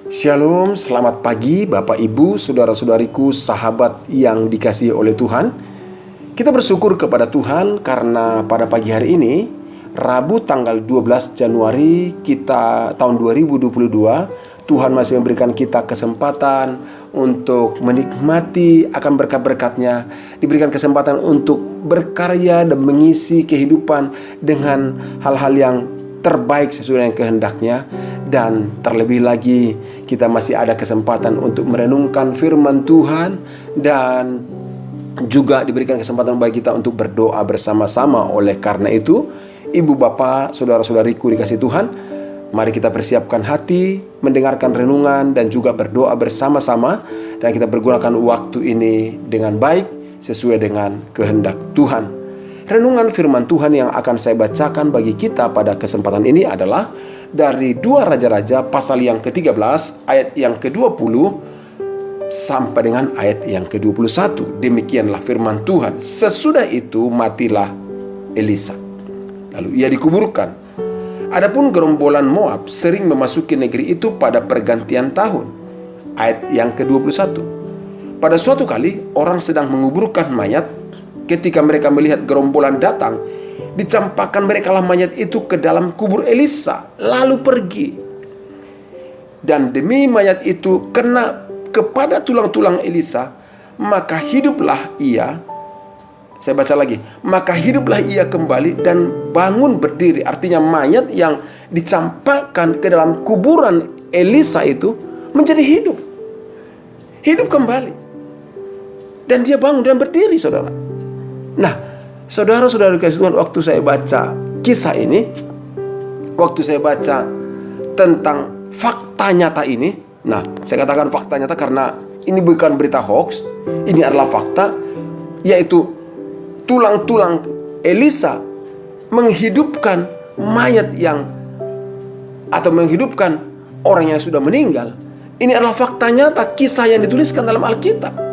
Shalom, selamat pagi Bapak Ibu, saudara-saudariku, sahabat yang dikasihi oleh Tuhan. Kita bersyukur kepada Tuhan karena pada pagi hari ini, Rabu tanggal 12 Januari kita tahun 2022, Tuhan masih memberikan kita kesempatan untuk menikmati akan berkat-berkat-Nya, diberikan kesempatan untuk berkarya dan mengisi kehidupan dengan hal-hal yang terbaik sesuai dengan kehendak-Nya. Dan terlebih lagi kita masih ada kesempatan untuk merenungkan firman Tuhan, dan juga diberikan kesempatan bagi kita untuk berdoa bersama-sama. Oleh karena itu, ibu bapak, saudara-saudariku dikasihi Tuhan, mari kita persiapkan hati, mendengarkan renungan dan juga berdoa bersama-sama, dan kita pergunakan waktu ini dengan baik sesuai dengan kehendak Tuhan. Renungan firman Tuhan yang akan saya bacakan bagi kita pada kesempatan ini adalah dari 2 Raja-Raja pasal yang ke-13 ayat yang ke-20 sampai dengan ayat yang ke-21. Demikianlah firman Tuhan. Sesudah itu matilah Elisa, lalu ia dikuburkan. Adapun gerombolan Moab sering memasuki negeri itu pada pergantian tahun. Ayat yang ke-21. Pada suatu kali orang sedang menguburkan mayat. Ketika mereka melihat gerombolan datang, dicampakkan merekalah mayat itu ke dalam kubur Elisa, lalu pergi. Dan demi mayat itu kena kepada tulang-tulang Elisa, maka hiduplah ia. Saya baca lagi. Maka hiduplah ia kembali dan bangun berdiri. Artinya mayat yang dicampakkan ke dalam kuburan Elisa itu menjadi hidup. Hidup kembali. Dan dia bangun dan berdiri, saudara. Nah, saudara-saudara kasih Tuhan, waktu saya baca kisah ini, waktu saya baca tentang fakta nyata ini, nah, saya katakan fakta nyata karena ini bukan berita hoax, ini adalah fakta, yaitu tulang-tulang Elisa menghidupkan mayat atau menghidupkan orang yang sudah meninggal. Ini adalah fakta nyata, kisah yang dituliskan dalam Alkitab.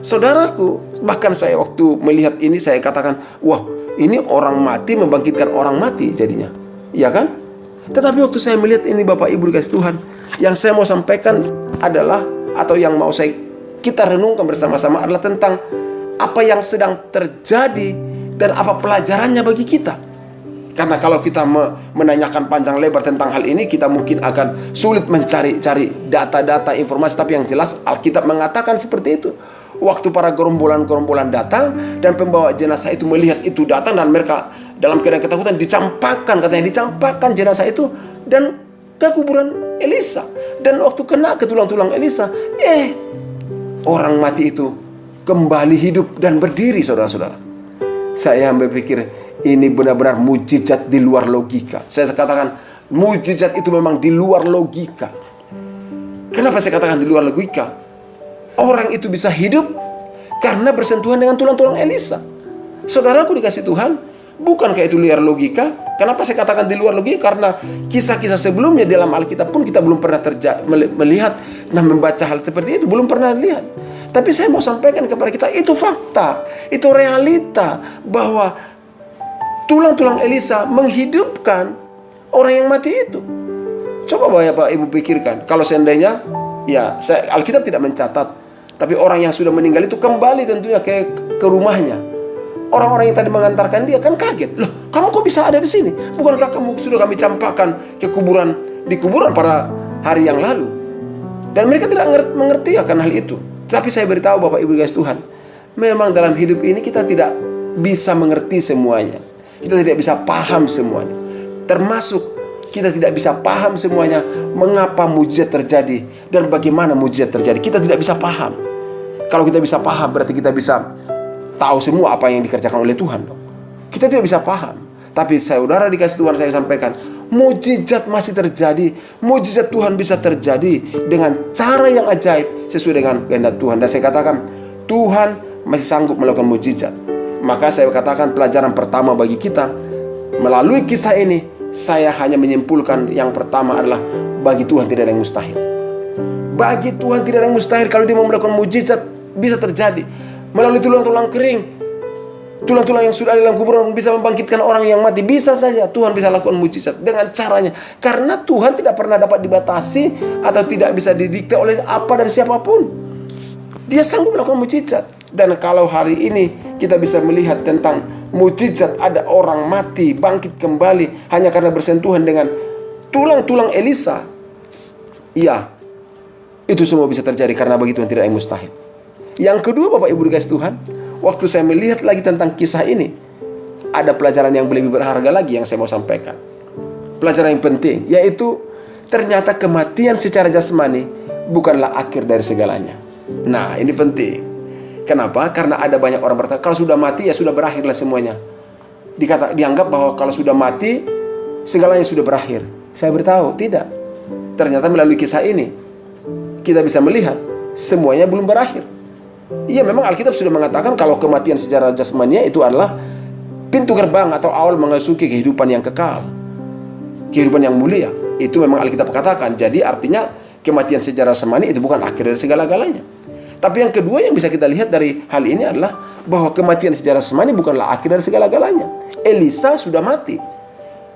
Saudaraku, bahkan saya waktu melihat ini saya katakan, wah, ini orang mati membangkitkan orang mati jadinya, ya kan? Tetapi waktu saya melihat ini, Bapak Ibu dikasih Tuhan, yang saya mau sampaikan adalah, atau yang mau kita renungkan bersama-sama adalah tentang apa yang sedang terjadi dan apa pelajarannya bagi kita. Karena kalau kita menanyakan panjang lebar tentang hal ini, kita mungkin akan sulit mencari-cari data-data informasi. Tapi yang jelas Alkitab mengatakan seperti itu. Waktu para gerombolan datang dan pembawa jenazah itu melihat itu datang, dan mereka dalam keadaan ketakutan dicampakkan jenazah itu dan ke kuburan Elisa. Dan waktu kena ke tulang-tulang Elisa, orang mati itu kembali hidup dan berdiri, saudara-saudara. Saya berpikir ini benar-benar mujizat di luar logika. Saya katakan mujizat itu memang di luar logika. Kenapa saya katakan di luar logika? Orang itu bisa hidup karena bersentuhan dengan tulang-tulang Elisa. Saudaraku dikasih Tuhan, bukankah itu luar logika? Kenapa saya katakan di luar logika? Karena kisah-kisah sebelumnya dalam Alkitab pun kita belum pernah melihat dan membaca hal seperti itu, belum pernah lihat. Tapi saya mau sampaikan kepada kita, itu fakta, itu realita, bahwa tulang-tulang Elisa menghidupkan orang yang mati itu. Coba Bapak Ibu pikirkan, kalau seandainya, Alkitab tidak mencatat, tapi orang yang sudah meninggal itu kembali tentunya ke rumahnya. Orang-orang yang tadi mengantarkan dia kan kaget. Loh, kamu kok bisa ada di sini? Bukankah kamu sudah kami campakkan di kuburan pada hari yang lalu? Dan mereka tidak mengerti akan hal itu. Tapi saya beritahu Bapak Ibu guys Tuhan, memang dalam hidup ini kita tidak bisa mengerti semuanya. Kita tidak bisa paham semuanya. Termasuk kita tidak bisa paham semuanya mengapa mujizat terjadi dan bagaimana mujizat terjadi. Kita tidak bisa paham. Kalau kita bisa paham, berarti kita bisa tahu semua apa yang dikerjakan oleh Tuhan. Kita tidak bisa paham. Tapi saudara dikasih Tuhan, saya sampaikan, mujizat masih terjadi. Mujizat Tuhan bisa terjadi dengan cara yang ajaib sesuai dengan kehendak Tuhan. Dan saya katakan, Tuhan masih sanggup melakukan mujizat. Maka saya katakan pelajaran pertama bagi kita melalui kisah ini, saya hanya menyimpulkan yang pertama adalah bagi Tuhan tidak ada yang mustahil. Bagi Tuhan tidak ada yang mustahil. Kalau Dia mau melakukan mujizat, bisa terjadi. Melalui tulang-tulang kering, Tulang-tulang yang sudah ada dalam kuburan bisa membangkitkan orang yang mati. Bisa saja Tuhan bisa lakukan mujizat dengan caranya. Karena Tuhan tidak pernah dapat dibatasi atau tidak bisa didikte oleh apa dari siapapun. Dia sanggup melakukan mujizat. Dan kalau hari ini kita bisa melihat tentang mujizat, ada orang mati bangkit kembali hanya karena bersentuhan dengan tulang-tulang Elisa. Iya, itu semua bisa terjadi karena bagi Tuhan tidak ada yang mustahil. Yang kedua, Bapak Ibu dikasih Tuhan, waktu saya melihat lagi tentang kisah ini, ada pelajaran yang lebih berharga lagi yang saya mau sampaikan. Pelajaran yang penting, yaitu ternyata kematian secara jasmani bukanlah akhir dari segalanya. Nah, ini penting. Kenapa? Karena ada banyak orang berkata, kalau sudah mati ya sudah berakhirlah semuanya. Dianggap bahwa kalau sudah mati, segalanya sudah berakhir. Saya beritahu, tidak. Ternyata melalui kisah ini, kita bisa melihat semuanya belum berakhir. Iya, memang Alkitab sudah mengatakan kalau kematian secara jasmania itu adalah pintu gerbang atau awal memasuki kehidupan yang kekal, kehidupan yang mulia. Itu memang Alkitab katakan. Jadi artinya kematian secara jasmani itu bukan akhir dari segala-galanya. Tapi yang kedua yang bisa kita lihat dari hal ini adalah bahwa kematian secara jasmani bukanlah akhir dari segala-galanya. Elisa sudah mati.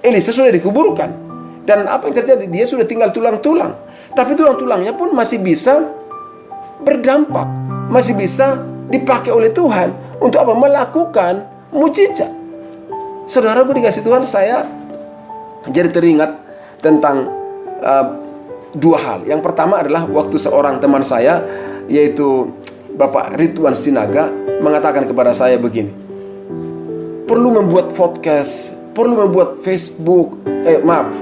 Elisa sudah dikuburkan. Dan apa yang terjadi? Dia sudah tinggal tulang-tulang. Tapi tulang-tulangnya pun masih bisa berdampak, masih bisa dipakai oleh Tuhan untuk apa? Melakukan mujizat. Saudaraku dikasih Tuhan, saya jadi teringat tentang dua hal. Yang pertama adalah waktu seorang teman saya, yaitu Bapak Ridwan Sinaga, mengatakan kepada saya begini, perlu membuat podcast, perlu membuat Facebook,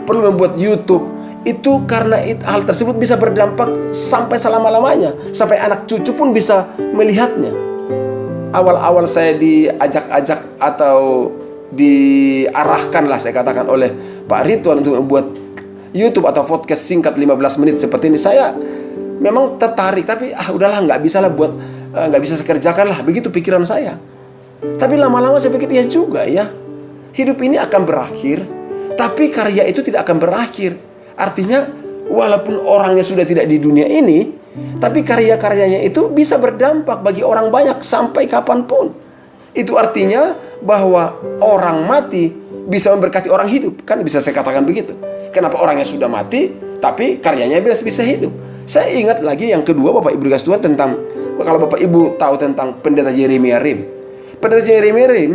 perlu membuat YouTube. Itu karena hal tersebut bisa berdampak sampai selama-lamanya, sampai anak cucu pun bisa melihatnya. Awal-awal saya diajak-ajak atau diarahkan lah saya katakan oleh Pak Ridwan untuk membuat YouTube atau podcast singkat 15 menit seperti ini. Saya memang tertarik, tapi udahlah, nggak bisa lah buat, nggak bisa saya kerjakan lah, begitu pikiran saya. Tapi lama-lama saya pikir, ya juga ya, hidup ini akan berakhir, tapi karya itu tidak akan berakhir. Artinya walaupun orangnya sudah tidak di dunia ini, tapi karya-karyanya itu bisa berdampak bagi orang banyak sampai kapanpun. Itu artinya bahwa orang mati bisa memberkati orang hidup. Kan bisa saya katakan begitu. Kenapa orangnya sudah mati tapi karyanya bisa hidup. Saya ingat lagi yang kedua, Bapak Ibu dikasih Tuhan, tentang, kalau Bapak Ibu tahu tentang pendeta Yeremia Rim. Pendeta Yeremia Rim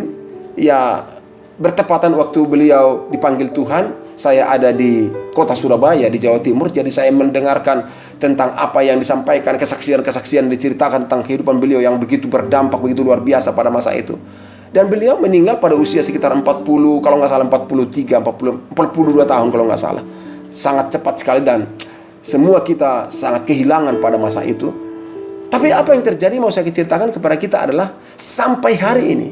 ya bertepatan waktu beliau dipanggil Tuhan, saya ada di kota Surabaya di Jawa Timur. Jadi saya mendengarkan tentang apa yang disampaikan, kesaksian-kesaksian diceritakan tentang kehidupan beliau yang begitu berdampak, begitu luar biasa pada masa itu. Dan beliau meninggal pada usia sekitar 40, kalau nggak salah 42 tahun kalau nggak salah. Sangat cepat sekali dan semua kita sangat kehilangan pada masa itu. Tapi apa yang terjadi mau saya ceritakan kepada kita adalah sampai hari ini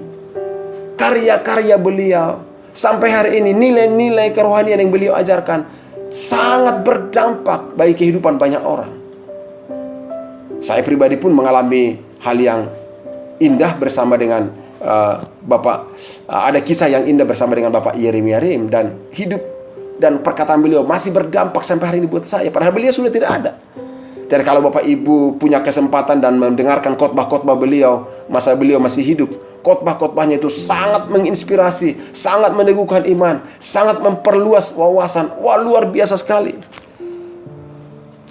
karya-karya beliau, sampai hari ini nilai-nilai kerohanian yang beliau ajarkan sangat berdampak bagi kehidupan banyak orang. Saya pribadi pun mengalami hal yang indah bersama dengan ada kisah yang indah bersama dengan Bapak Yeremia Rim, dan hidup dan perkataan beliau masih berdampak sampai hari ini buat saya, padahal beliau sudah tidak ada. Dan kalau Bapak Ibu punya kesempatan dan mendengarkan khotbah-khotbah beliau masa beliau masih hidup, khotbah-khotbahnya itu sangat menginspirasi, sangat meneguhkan iman, sangat memperluas wawasan. Wah, luar biasa sekali.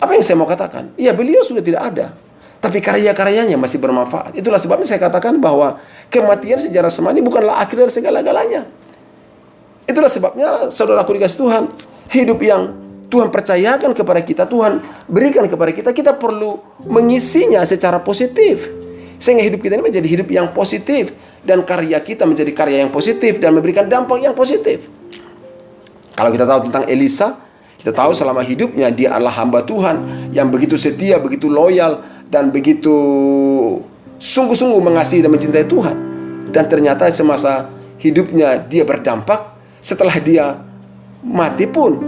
Apa yang saya mau katakan? Iya, beliau sudah tidak ada, tapi karya-karyanya masih bermanfaat. Itulah sebabnya saya katakan bahwa kematian secara jasmani bukanlah akhir dari segala-galanya. Itulah sebabnya, saudaraku dikasih Tuhan, hidup yang Tuhan percayakan kepada kita, Tuhan berikan kepada kita, kita perlu mengisinya secara positif. Sehingga hidup kita ini menjadi hidup yang positif, dan karya kita menjadi karya yang positif dan memberikan dampak yang positif. Kalau kita tahu tentang Elisa, kita tahu selama hidupnya dia adalah hamba Tuhan yang begitu setia, begitu loyal, dan begitu sungguh-sungguh mengasihi dan mencintai Tuhan. Dan ternyata semasa hidupnya dia berdampak. Setelah dia mati pun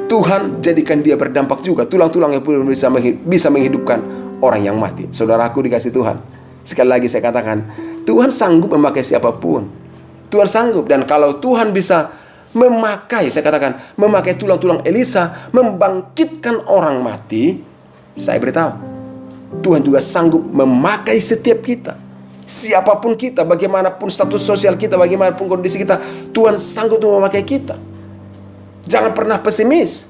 Tuhan jadikan dia berdampak juga. Tulang-tulangnya pun bisa menghidupkan orang yang mati. Saudaraku dikasih Tuhan, sekali lagi saya katakan, Tuhan sanggup memakai siapapun. Tuhan sanggup. Dan kalau Tuhan bisa memakai, saya katakan, memakai tulang-tulang Elisa membangkitkan orang mati, saya beritahu, Tuhan juga sanggup memakai setiap kita. Siapapun kita, bagaimanapun status sosial kita, bagaimanapun kondisi kita, Tuhan sanggup untuk memakai kita. Jangan pernah pesimis,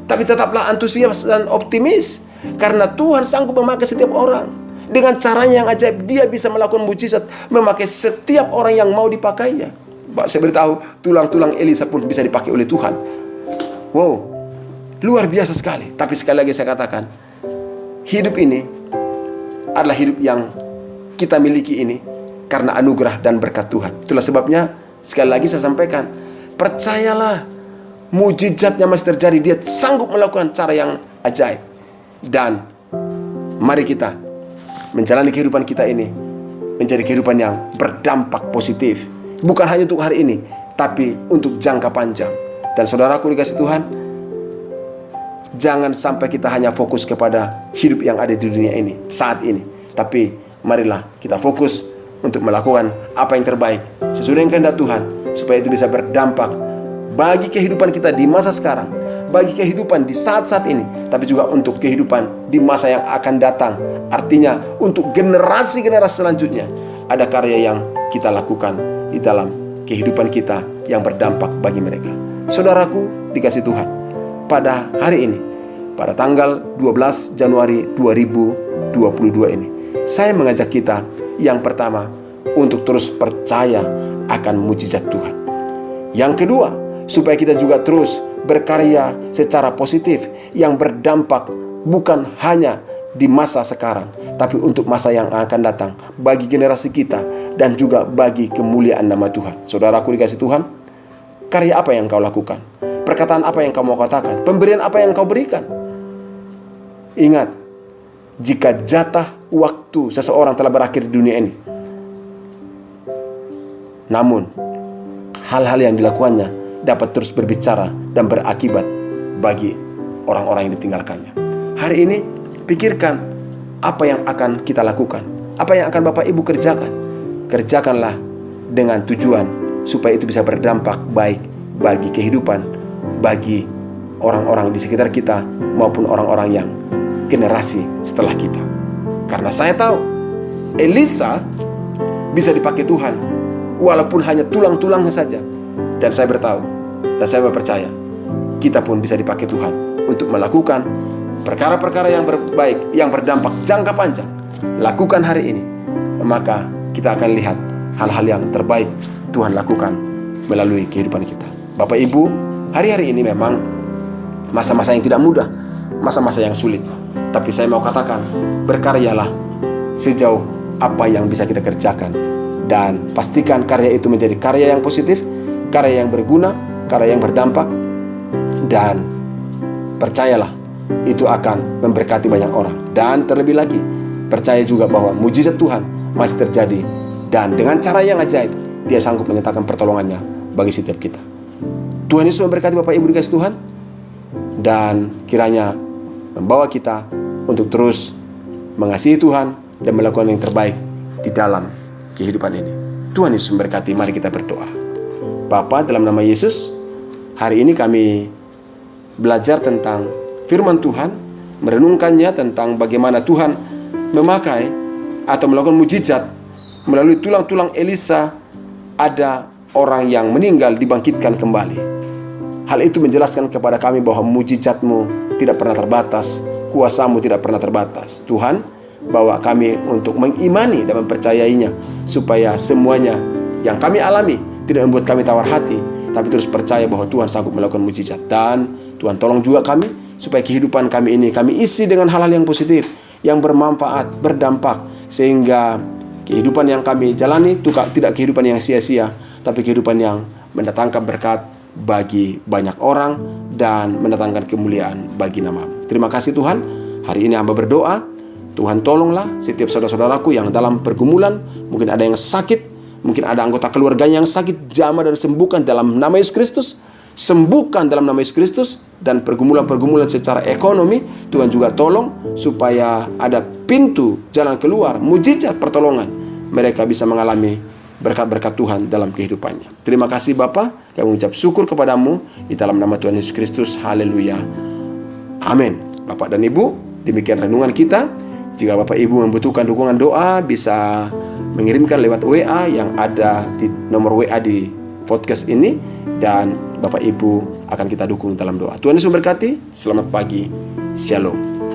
tapi tetaplah antusias dan optimis, karena Tuhan sanggup memakai setiap orang. Dengan caranya yang ajaib, Dia bisa melakukan mujizat, memakai setiap orang yang mau dipakainya. Saya beritahu, tulang-tulang Elisa pun bisa dipakai oleh Tuhan. Wow, luar biasa sekali. Tapi sekali lagi saya katakan, hidup ini adalah hidup yang kita miliki ini karena anugerah dan berkat Tuhan. Itulah sebabnya sekali lagi saya sampaikan, percayalah, mujizatnya masih terjadi. Dia sanggup melakukan cara yang ajaib. Dan mari kita menjalani kehidupan kita ini menjadi kehidupan yang berdampak positif, bukan hanya untuk hari ini, tapi untuk jangka panjang. Dan saudaraku dikasih Tuhan, jangan sampai kita hanya fokus kepada hidup yang ada di dunia ini saat ini, tapi marilah kita fokus untuk melakukan apa yang terbaik sesuai dengan kehendak Tuhan, supaya itu bisa berdampak bagi kehidupan kita di masa sekarang, bagi kehidupan di saat-saat ini, tapi juga untuk kehidupan di masa yang akan datang. Artinya untuk generasi-generasi selanjutnya ada karya yang kita lakukan di dalam kehidupan kita yang berdampak bagi mereka. Saudaraku dikasih Tuhan, pada hari ini, pada tanggal 12 Januari 2022 ini, saya mengajak kita yang pertama untuk terus percaya akan mujizat Tuhan. Yang kedua, supaya kita juga terus berkarya secara positif yang berdampak bukan hanya di masa sekarang, tapi untuk masa yang akan datang, bagi generasi kita dan juga bagi kemuliaan nama Tuhan. Saudaraku dikasih Tuhan, karya apa yang kau lakukan? Perkataan apa yang kau mau katakan? Pemberian apa yang kau berikan? Ingat, jika jatah waktu seseorang telah berakhir di dunia ini, namun hal-hal yang dilakukannya dapat terus berbicara dan berakibat bagi orang-orang yang ditinggalkannya. Hari ini pikirkan apa yang akan kita lakukan, apa yang akan Bapak Ibu kerjakan. Kerjakanlah dengan tujuan supaya itu bisa berdampak baik bagi kehidupan, bagi orang-orang di sekitar kita maupun orang-orang yang generasi setelah kita. Karena saya tahu Elisa bisa dipakai Tuhan walaupun hanya tulang-tulangnya saja. Dan saya bertahu dan saya percaya kita pun bisa dipakai Tuhan untuk melakukan perkara-perkara yang baik, yang berdampak jangka panjang. Lakukan hari ini, maka kita akan lihat hal-hal yang terbaik Tuhan lakukan melalui kehidupan kita. Bapak Ibu, hari-hari ini memang masa-masa yang tidak mudah, masa-masa yang sulit. Tapi saya mau katakan, berkaryalah sejauh apa yang bisa kita kerjakan. Dan pastikan karya itu menjadi karya yang positif, karya yang berguna, karya yang berdampak. Dan percayalah, itu akan memberkati banyak orang. Dan terlebih lagi, percaya juga bahwa mujizat Tuhan masih terjadi. Dan dengan cara yang ajaib, Dia sanggup menyatakan pertolongannya bagi setiap kita. Tuhan Yesus memberkati Bapak Ibu dikasih Tuhan. Dan kiranya membawa kita untuk terus mengasihi Tuhan dan melakukan yang terbaik di dalam kehidupan ini. Tuhan Yesus memberkati. Mari kita berdoa. Bapa, dalam nama Yesus, hari ini kami belajar tentang firman Tuhan, merenungkannya tentang bagaimana Tuhan memakai atau melakukan mujizat melalui tulang-tulang Elisa. Ada orang yang meninggal dibangkitkan kembali. Hal itu menjelaskan kepada kami bahwa mujizat-Mu tidak pernah terbatas, kuasa-Mu tidak pernah terbatas. Tuhan, bawa kami untuk mengimani dan mempercayainya, supaya semuanya yang kami alami tidak membuat kami tawar hati, tapi terus percaya bahwa Tuhan sanggup melakukan mujizat. Dan Tuhan tolong juga kami, supaya kehidupan kami ini kami isi dengan hal-hal yang positif, yang bermanfaat, berdampak, sehingga kehidupan yang kami jalani itu tidak kehidupan yang sia-sia, tapi kehidupan yang mendatangkan berkat bagi banyak orang dan mendatangkan kemuliaan bagi nama-Mu. Terima kasih Tuhan. Hari ini hamba berdoa, Tuhan tolonglah setiap saudara-saudaraku yang dalam pergumulan, mungkin ada yang sakit, mungkin ada anggota keluarganya yang sakit, jamah dan sembuhkan dalam nama Yesus Kristus. Sembuhkan dalam nama Yesus Kristus. Dan pergumulan-pergumulan secara ekonomi, Tuhan juga tolong supaya ada pintu jalan keluar, mujizat pertolongan. Mereka bisa mengalami berkat-berkat Tuhan dalam kehidupannya. Terima kasih Bapa, kami mengucap syukur kepadamu di dalam nama Tuhan Yesus Kristus. Haleluya. Amin. Bapak dan Ibu, demikian renungan kita. Jika Bapak Ibu membutuhkan dukungan doa, bisa mengirimkan lewat WA yang ada di nomor WA di podcast ini, dan Bapak Ibu akan kita dukung dalam doa. Tuhan Yesus memberkati. Selamat pagi. Shalom.